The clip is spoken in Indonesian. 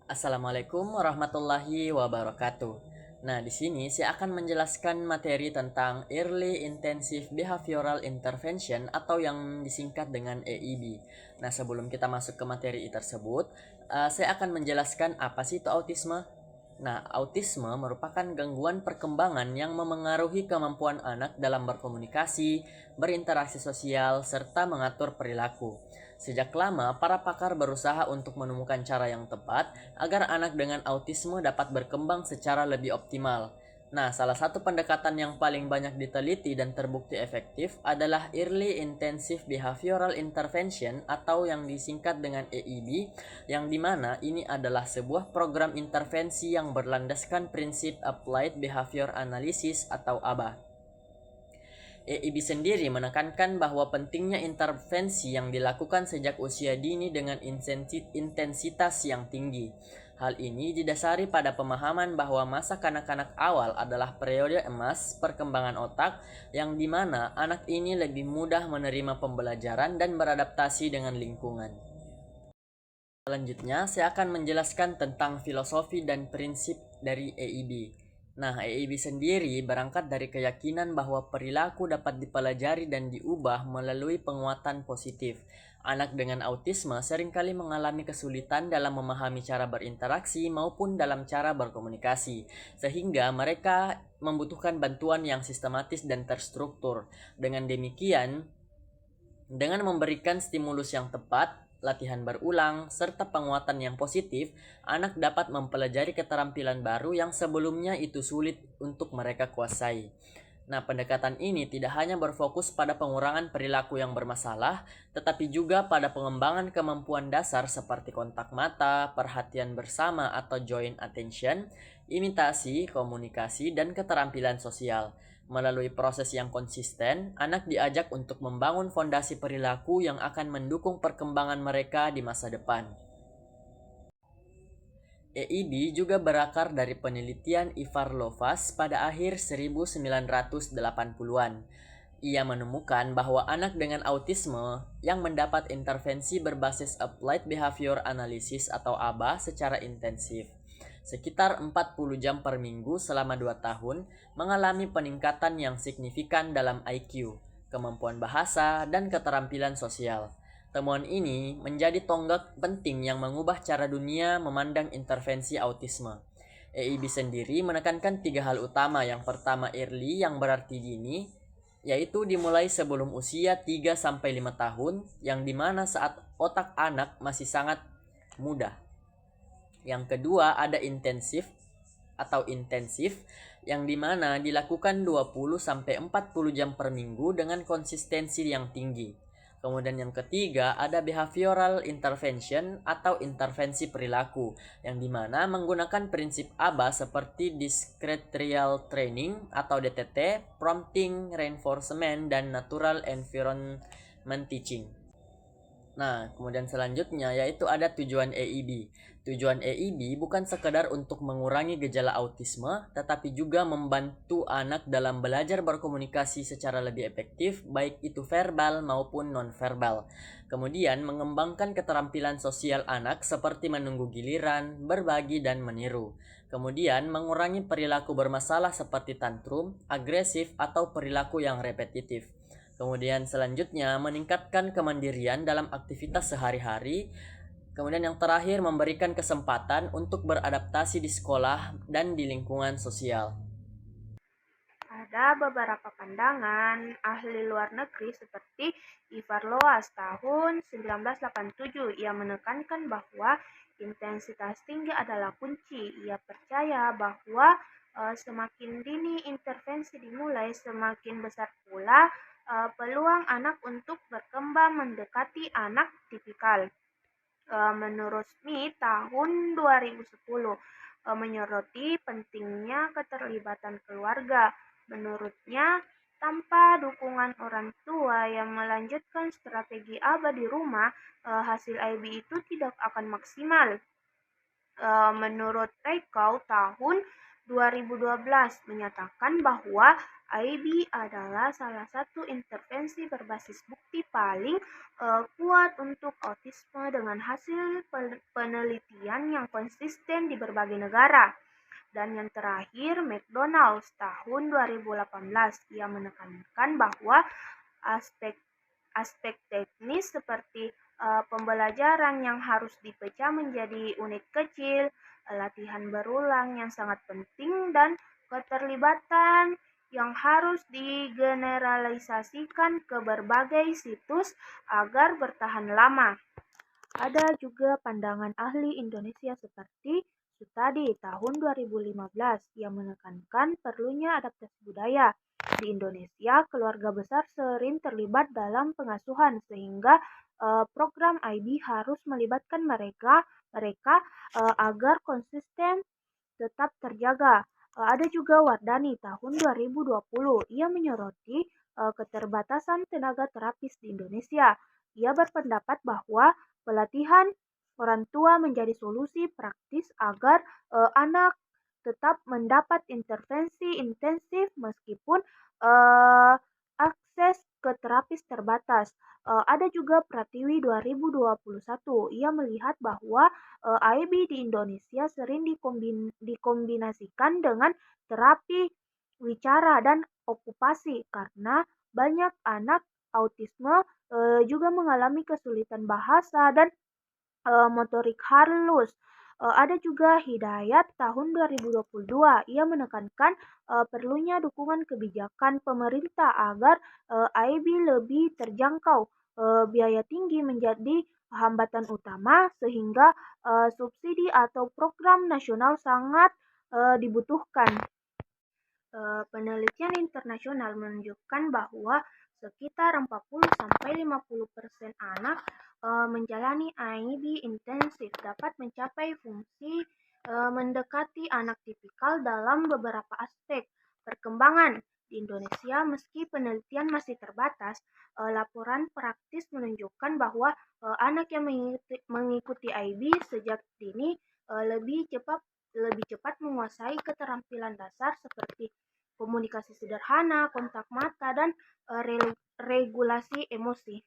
Assalamualaikum warahmatullahi wabarakatuh. Nah, di sini saya akan menjelaskan materi tentang Early Intensive Behavioral Intervention atau yang disingkat dengan EIB. Nah, sebelum kita masuk ke materi tersebut, saya akan menjelaskan apa sih itu autisme. Nah, autisme merupakan gangguan perkembangan yang memengaruhi kemampuan anak dalam berkomunikasi, berinteraksi sosial, serta mengatur perilaku. Sejak lama, para pakar berusaha untuk menemukan cara yang tepat agar anak dengan autisme dapat berkembang secara lebih optimal. Nah, salah satu pendekatan yang paling banyak diteliti dan terbukti efektif adalah Early Intensive Behavioral Intervention atau yang disingkat dengan EIB, yang dimana ini adalah sebuah program intervensi yang berlandaskan prinsip Applied Behavior Analysis atau ABA. EIB sendiri menekankan bahwa pentingnya intervensi yang dilakukan sejak usia dini dengan intensitas yang tinggi. Hal ini didasari pada pemahaman bahwa masa kanak-kanak awal adalah periode emas perkembangan otak yang dimana anak ini lebih mudah menerima pembelajaran dan beradaptasi dengan lingkungan. Selanjutnya, saya akan menjelaskan tentang filosofi dan prinsip dari EIB. Nah, EIB sendiri berangkat dari keyakinan bahwa perilaku dapat dipelajari dan diubah melalui penguatan positif. Anak dengan autisme seringkali mengalami kesulitan dalam memahami cara berinteraksi maupun dalam cara berkomunikasi, sehingga mereka membutuhkan bantuan yang sistematis dan terstruktur. Dengan demikian, dengan memberikan stimulus yang tepat, latihan berulang, serta penguatan yang positif, anak dapat mempelajari keterampilan baru yang sebelumnya itu sulit untuk mereka kuasai. Nah, pendekatan ini tidak hanya berfokus pada pengurangan perilaku yang bermasalah, tetapi juga pada pengembangan kemampuan dasar seperti kontak mata, perhatian bersama atau joint attention, imitasi, komunikasi, dan keterampilan sosial. Melalui proses yang konsisten, anak diajak untuk membangun fondasi perilaku yang akan mendukung perkembangan mereka di masa depan. EIB juga berakar dari penelitian Ivar Lovaas pada akhir 1980-an. Ia menemukan bahwa anak dengan autisme yang mendapat intervensi berbasis Applied Behavior Analysis atau ABA secara intensif, sekitar 40 jam per minggu selama 2 tahun, mengalami peningkatan yang signifikan dalam IQ, kemampuan bahasa, dan keterampilan sosial. Temuan ini menjadi tonggak penting yang mengubah cara dunia memandang intervensi autisme. EIB sendiri menekankan 3 hal utama. Yang pertama, early, yang berarti dini, yaitu dimulai sebelum usia 3-5 tahun, yang dimana saat otak anak masih sangat muda. Yang kedua, ada intensif atau intensif, yang dimana dilakukan 20-40 jam per minggu dengan konsistensi yang tinggi. Kemudian yang ketiga, ada behavioral intervention atau intervensi perilaku, yang dimana menggunakan prinsip ABA seperti discrete real training atau DTT, prompting, reinforcement, dan natural environment teaching. Nah, kemudian selanjutnya yaitu ada tujuan EIB. Tujuan EIB bukan sekedar untuk mengurangi gejala autisme, tetapi juga membantu anak dalam belajar berkomunikasi secara lebih efektif, baik itu verbal maupun nonverbal. Kemudian mengembangkan keterampilan sosial anak seperti menunggu giliran, berbagi, dan meniru. Kemudian mengurangi perilaku bermasalah seperti tantrum, agresif, atau perilaku yang repetitif. Kemudian selanjutnya meningkatkan kemandirian dalam aktivitas sehari-hari. Kemudian yang terakhir memberikan kesempatan untuk beradaptasi di sekolah dan di lingkungan sosial. Ada beberapa pandangan ahli luar negeri seperti Ivar Loas tahun 1987 yang menekankan bahwa intensitas tinggi adalah kunci. Ia percaya bahwa semakin dini intervensi dimulai, semakin besar pula peluang anak untuk berkembang mendekati anak tipikal. Menurut Smith tahun 2010 menyoroti pentingnya keterlibatan keluarga. Menurutnya, Tanpa dukungan orang tua yang melanjutkan strategi ABA di rumah, hasil IB itu tidak akan maksimal. Menurut Reikau tahun 2012 menyatakan bahwa IB adalah salah satu intervensi berbasis bukti paling kuat untuk autisme dengan hasil penelitian yang konsisten di berbagai negara. Dan yang terakhir, McDonald's tahun 2018 ia menekankan bahwa aspek aspek teknis seperti pembelajaran yang harus dipecah menjadi unit kecil, latihan berulang yang sangat penting, dan keterlibatan yang harus digeneralisasikan ke berbagai situs agar bertahan lama. Ada juga pandangan ahli Indonesia seperti Sutadi tahun 2015 yang menekankan perlunya adaptasi budaya. Di Indonesia, keluarga besar sering terlibat dalam pengasuhan sehingga program IB harus melibatkan mereka agar konsisten tetap terjaga. Ada juga Wardani tahun 2020. Ia menyoroti keterbatasan tenaga terapis di Indonesia. Ia berpendapat bahwa pelatihan orang tua menjadi solusi praktis agar anak tetap mendapat intervensi intensif meskipun akses ke terapis terbatas. Ada juga Pratiwi 2021. Ia melihat bahwa IB di Indonesia sering dikombinasikan dengan terapi wicara dan okupasi karena banyak anak autisme juga mengalami kesulitan bahasa dan motorik halus. Ada juga Hidayat tahun 2022. Ia menekankan perlunya dukungan kebijakan pemerintah agar IB lebih terjangkau. Biaya tinggi menjadi hambatan utama sehingga subsidi atau program nasional sangat dibutuhkan. Penelitian internasional menunjukkan bahwa sekitar 40-50% anak menjalani IB intensif dapat mencapai fungsi mendekati anak tipikal dalam beberapa aspek perkembangan. Di Indonesia, meski penelitian masih terbatas, laporan praktis menunjukkan bahwa anak yang mengikuti IB sejak dini lebih cepat menguasai keterampilan dasar seperti komunikasi sederhana, kontak mata, dan regulasi emosi.